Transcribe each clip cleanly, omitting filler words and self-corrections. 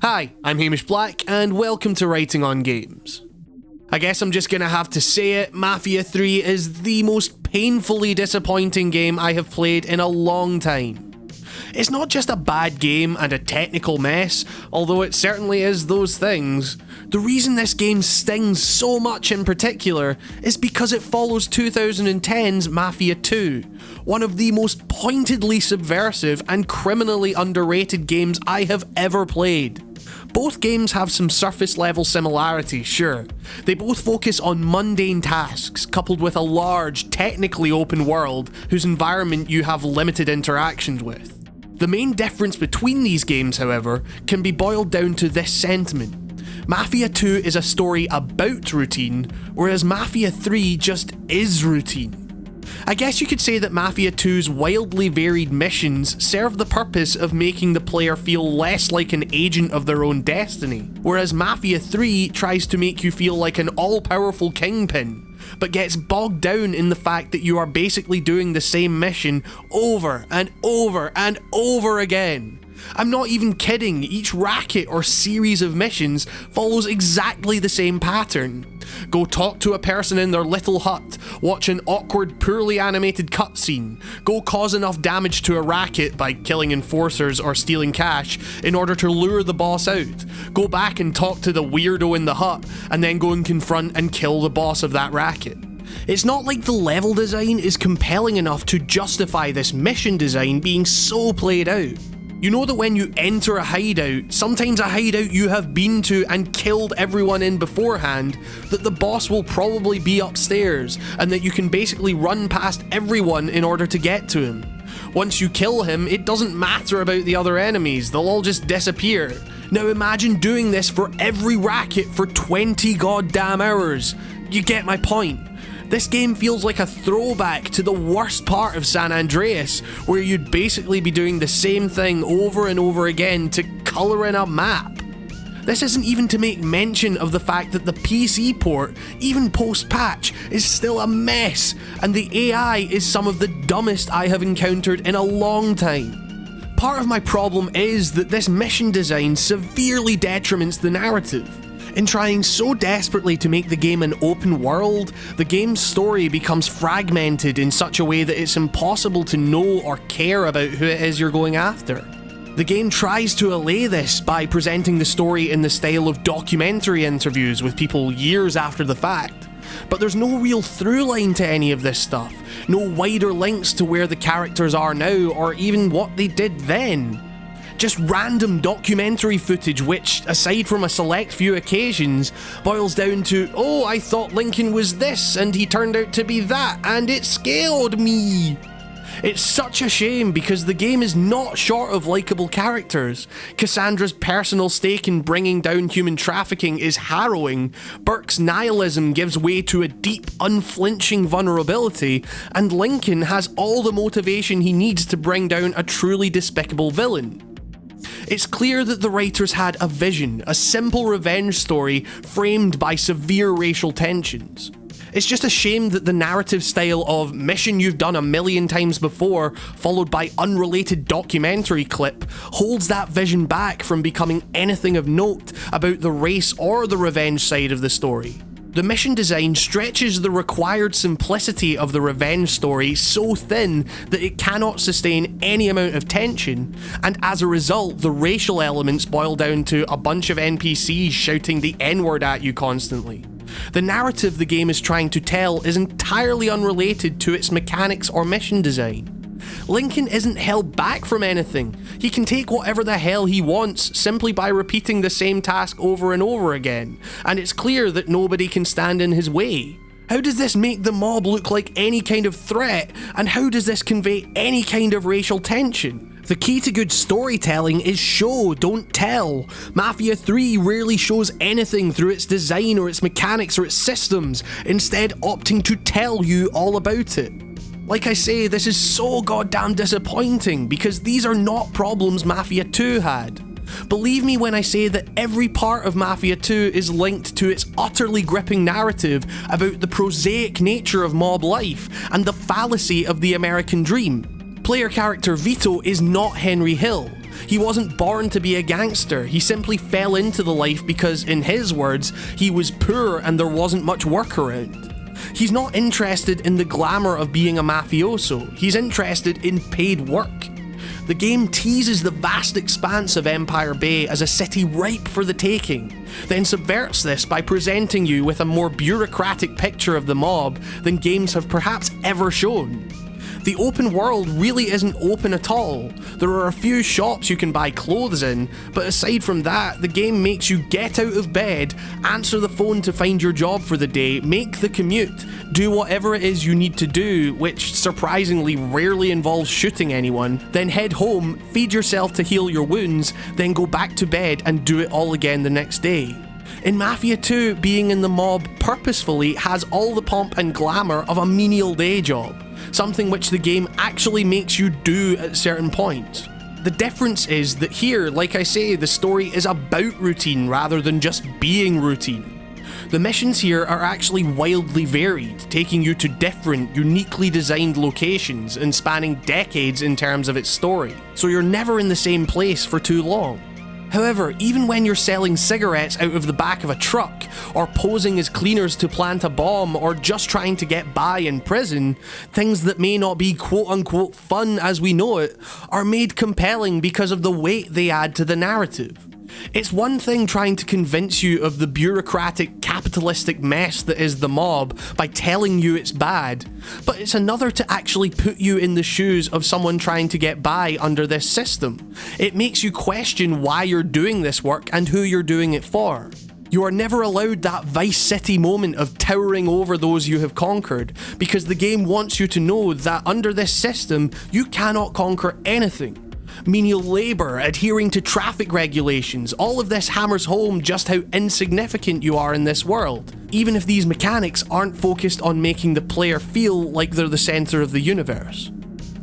Hi, I'm Hamish Black, and welcome to Writing on Games. I guess I'm just gonna have to say it, Mafia III is the most painfully disappointing game I have played in a long time. It's not just a bad game and a technical mess, although it certainly is those things. The reason this game stings so much in particular is because it follows 2010's Mafia II, one of the most pointedly subversive and criminally underrated games I have ever played. Both games have some surface level similarities, sure. They both focus on mundane tasks, coupled with a large, technically open world whose environment you have limited interactions with. The main difference between these games, however, can be boiled down to this sentiment. Mafia II is a story about routine, whereas Mafia III just is routine. I guess you could say that Mafia II's wildly varied missions serve the purpose of making the player feel less like an agent of their own destiny, whereas Mafia III tries to make you feel like an all-powerful kingpin, but gets bogged down in the fact that you are basically doing the same mission over and over and over again. I'm not even kidding, each racket or series of missions follows exactly the same pattern. Go talk to a person in their little hut, watch an awkward, poorly animated cutscene, go cause enough damage to a racket by killing enforcers or stealing cash in order to lure the boss out, go back and talk to the weirdo in the hut, and then go and confront and kill the boss of that racket. It's not like the level design is compelling enough to justify this mission design being so played out. You know that when you enter a hideout, sometimes a hideout you have been to and killed everyone in beforehand, that the boss will probably be upstairs, and that you can basically run past everyone in order to get to him. Once you kill him, it doesn't matter about the other enemies, they'll all just disappear. Now imagine doing this for every racket for 20 goddamn hours. You get my point. This game feels like a throwback to the worst part of San Andreas, where you'd basically be doing the same thing over and over again to colour in a map. This isn't even to make mention of the fact that the PC port, even post-patch, is still a mess, and the AI is some of the dumbest I have encountered in a long time. Part of my problem is that this mission design severely detriments the narrative. In trying so desperately to make the game an open world, the game's story becomes fragmented in such a way that it's impossible to know or care about who it is you're going after. The game tries to allay this by presenting the story in the style of documentary interviews with people years after the fact. But there's no real through line to any of this stuff, no wider links to where the characters are now or even what they did then. Just random documentary footage which, aside from a select few occasions, boils down to, oh, I thought Lincoln was this and he turned out to be that and it scared me. It's such a shame because the game is not short of likeable characters. Cassandra's personal stake in bringing down human trafficking is harrowing, Burke's nihilism gives way to a deep, unflinching vulnerability, and Lincoln has all the motivation he needs to bring down a truly despicable villain. It's clear that the writers had a vision, a simple revenge story framed by severe racial tensions. It's just a shame that the narrative style of mission you've done a million times before, followed by unrelated documentary clip, holds that vision back from becoming anything of note about the race or the revenge side of the story. The mission design stretches the required simplicity of the revenge story so thin that it cannot sustain any amount of tension, and as a result, the racial elements boil down to a bunch of NPCs shouting the N-word at you constantly. The narrative the game is trying to tell is entirely unrelated to its mechanics or mission design. Lincoln isn't held back from anything. He can take whatever the hell he wants simply by repeating the same task over and over again, and it's clear that nobody can stand in his way. How does this make the mob look like any kind of threat, and how does this convey any kind of racial tension? The key to good storytelling is show, don't tell. Mafia III rarely shows anything through its design or its mechanics or its systems, instead opting to tell you all about it. Like I say, this is so goddamn disappointing because these are not problems Mafia II had. Believe me when I say that every part of Mafia II is linked to its utterly gripping narrative about the prosaic nature of mob life and the fallacy of the American dream. Player character Vito is not Henry Hill. He wasn't born to be a gangster, he simply fell into the life because, in his words, he was poor and there wasn't much work around. He's not interested in the glamour of being a mafioso, he's interested in paid work. The game teases the vast expanse of Empire Bay as a city ripe for the taking, then subverts this by presenting you with a more bureaucratic picture of the mob than games have perhaps ever shown. The open world really isn't open at all. There are a few shops you can buy clothes in, but aside from that, the game makes you get out of bed, answer the phone to find your job for the day, make the commute, do whatever it is you need to do, which surprisingly rarely involves shooting anyone, then head home, feed yourself to heal your wounds, then go back to bed and do it all again the next day. In Mafia II, being in the mob purposefully has all the pomp and glamour of a menial day job, something which the game actually makes you do at certain points. The difference is that here, like I say, the story is about routine rather than just being routine. The missions here are actually wildly varied, taking you to different, uniquely designed locations and spanning decades in terms of its story, so you're never in the same place for too long. However, even when you're selling cigarettes out of the back of a truck, or posing as cleaners to plant a bomb, or just trying to get by in prison, things that may not be quote-unquote fun as we know it, are made compelling because of the weight they add to the narrative. It's one thing trying to convince you of the bureaucratic, capitalistic mess that is the mob by telling you it's bad, but it's another to actually put you in the shoes of someone trying to get by under this system. It makes you question why you're doing this work and who you're doing it for. You are never allowed that Vice City moment of towering over those you have conquered, because the game wants you to know that under this system, you cannot conquer anything. Menial labour, adhering to traffic regulations, all of this hammers home just how insignificant you are in this world, even if these mechanics aren't focused on making the player feel like they're the centre of the universe.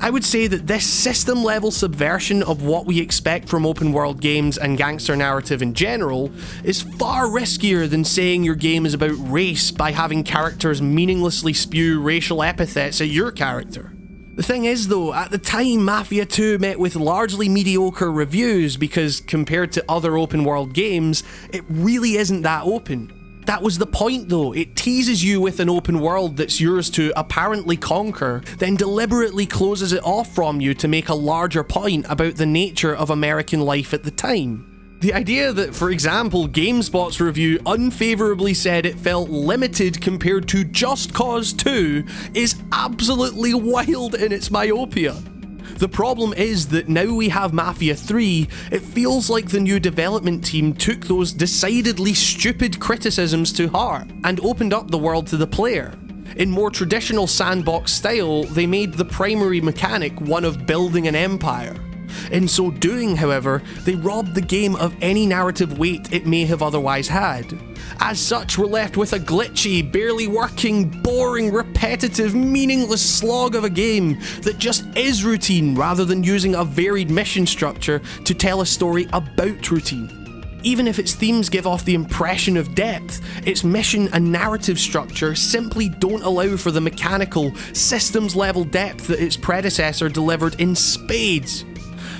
I would say that this system-level subversion of what we expect from open-world games and gangster narrative in general is far riskier than saying your game is about race by having characters meaninglessly spew racial epithets at your character. The thing is though, at the time Mafia II met with largely mediocre reviews because compared to other open world games, it really isn't that open. That was the point though, it teases you with an open world that's yours to apparently conquer, then deliberately closes it off from you to make a larger point about the nature of American life at the time. The idea that, for example, GameSpot's review unfavourably said it felt limited compared to Just Cause 2 is absolutely wild in its myopia. The problem is that now we have Mafia 3, it feels like the new development team took those decidedly stupid criticisms to heart and opened up the world to the player. In more traditional sandbox style, they made the primary mechanic one of building an empire. In so doing, however, they robbed the game of any narrative weight it may have otherwise had. As such, we're left with a glitchy, barely working, boring, repetitive, meaningless slog of a game that just is routine rather than using a varied mission structure to tell a story about routine. Even if its themes give off the impression of depth, its mission and narrative structure simply don't allow for the mechanical, systems-level depth that its predecessor delivered in spades.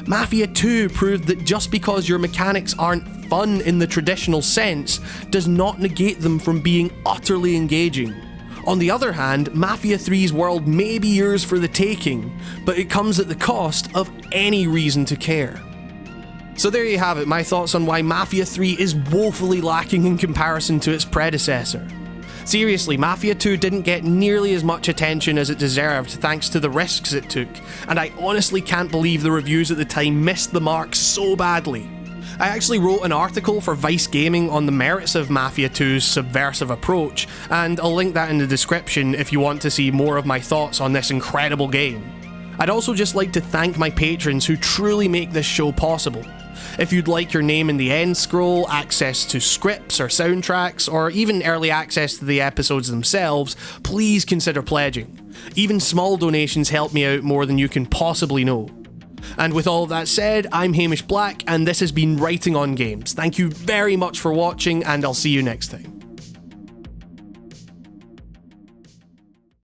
Mafia 2 proved that just because your mechanics aren't fun in the traditional sense, does not negate them from being utterly engaging. On the other hand, Mafia 3's world may be yours for the taking, but it comes at the cost of any reason to care. So there you have it, my thoughts on why Mafia 3 is woefully lacking in comparison to its predecessor. Seriously, Mafia 2 didn't get nearly as much attention as it deserved thanks to the risks it took, and I honestly can't believe the reviews at the time missed the mark so badly. I actually wrote an article for Vice Gaming on the merits of Mafia 2's subversive approach, and I'll link that in the description if you want to see more of my thoughts on this incredible game. I'd also just like to thank my patrons who truly make this show possible. If you'd like your name in the end scroll, access to scripts or soundtracks, or even early access to the episodes themselves, please consider pledging. Even small donations help me out more than you can possibly know. And with all of that said, I'm Hamish Black, and this has been Writing on Games. Thank you very much for watching, and I'll see you next time.